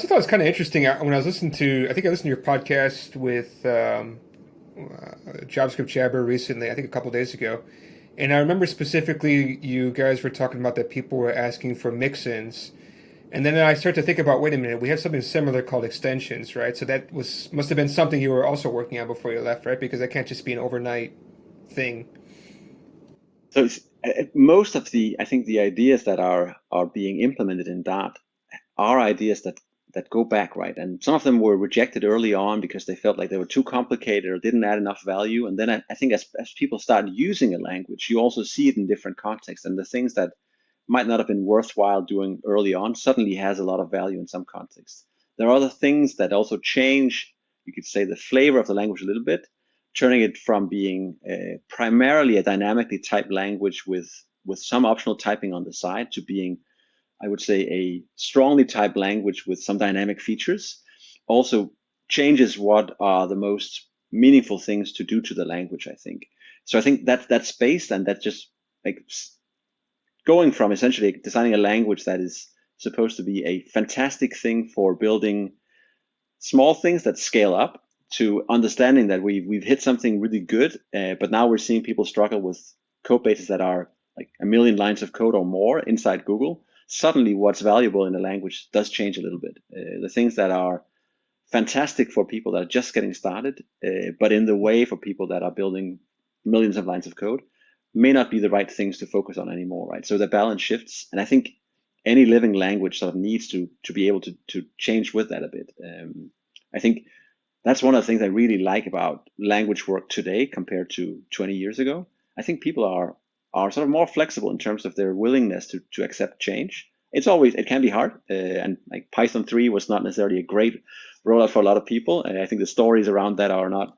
also thought it was kind of interesting when I was listening to, I think I listened to your podcast with JavaScript Jabber recently, I think a couple days ago. And I remember specifically you guys were talking about that people were asking for mix-ins. And then I started to think about, wait a minute, we have something similar called extensions, right? So that must have been something you were also working on before you left, right? Because that can't just be an overnight thing. So most of the, I think the ideas that are being implemented in Dart are ideas that go back, right? And some of them were rejected early on because they felt like they were too complicated or didn't add enough value. And then I think as people start using a language, you also see it in different contexts. And the things that might not have been worthwhile doing early on suddenly has a lot of value in some contexts. There are other things that also change, you could say, the flavor of the language a little bit, turning it from being primarily a dynamically typed language with some optional typing on the side to being, I would say, a strongly typed language with some dynamic features. Also changes what are the most meaningful things to do to the language, I think. So I think that space and that just like going from essentially designing a language that is supposed to be a fantastic thing for building small things that scale up to understanding that we've hit something really good, but now we're seeing people struggle with code bases that are like a million lines of code or more inside Google. Suddenly, what's valuable in the language does change a little bit. The things that are fantastic for people that are just getting started, but in the way for people that are building millions of lines of code, may not be the right things to focus on anymore, right? So the balance shifts, and I think any living language sort of needs to be able to change with that a bit. I think that's one of the things I really like about language work today compared to 20 years ago. I think people are sort of more flexible in terms of their willingness to accept change. It can be hard, and like Python 3 was not necessarily a great rollout for a lot of people. I think the stories around that are not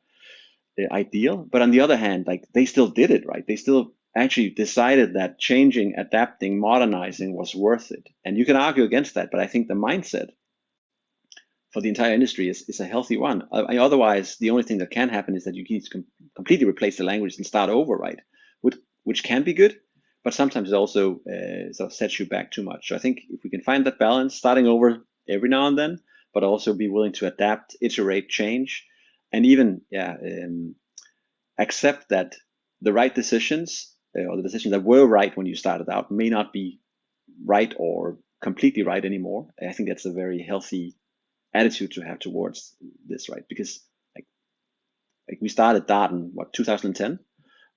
ideal. But on the other hand, like they still did it, right? They still actually decided that changing, adapting, modernizing was worth it. And you can argue against that, but I think the mindset for the entire industry is a healthy one. Otherwise, the only thing that can happen is that you need to completely replace the language and start over, right? Which can be good, but sometimes it also sort of sets you back too much. So I think if we can find that balance, starting over every now and then, but also be willing to adapt, iterate, change, and even accept that the right decisions or the decisions that were right when you started out may not be right or completely right anymore. I think that's a very healthy attitude to have towards this, right? Because like we started Dart in what 2010,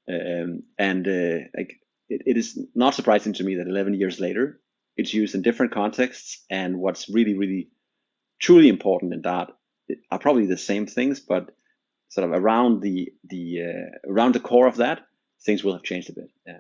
and it is not surprising to me that 11 years later it's used in different contexts, and what's really truly important in Dart are probably the same things, but sort of around the core of that, things will have changed a bit. Yeah.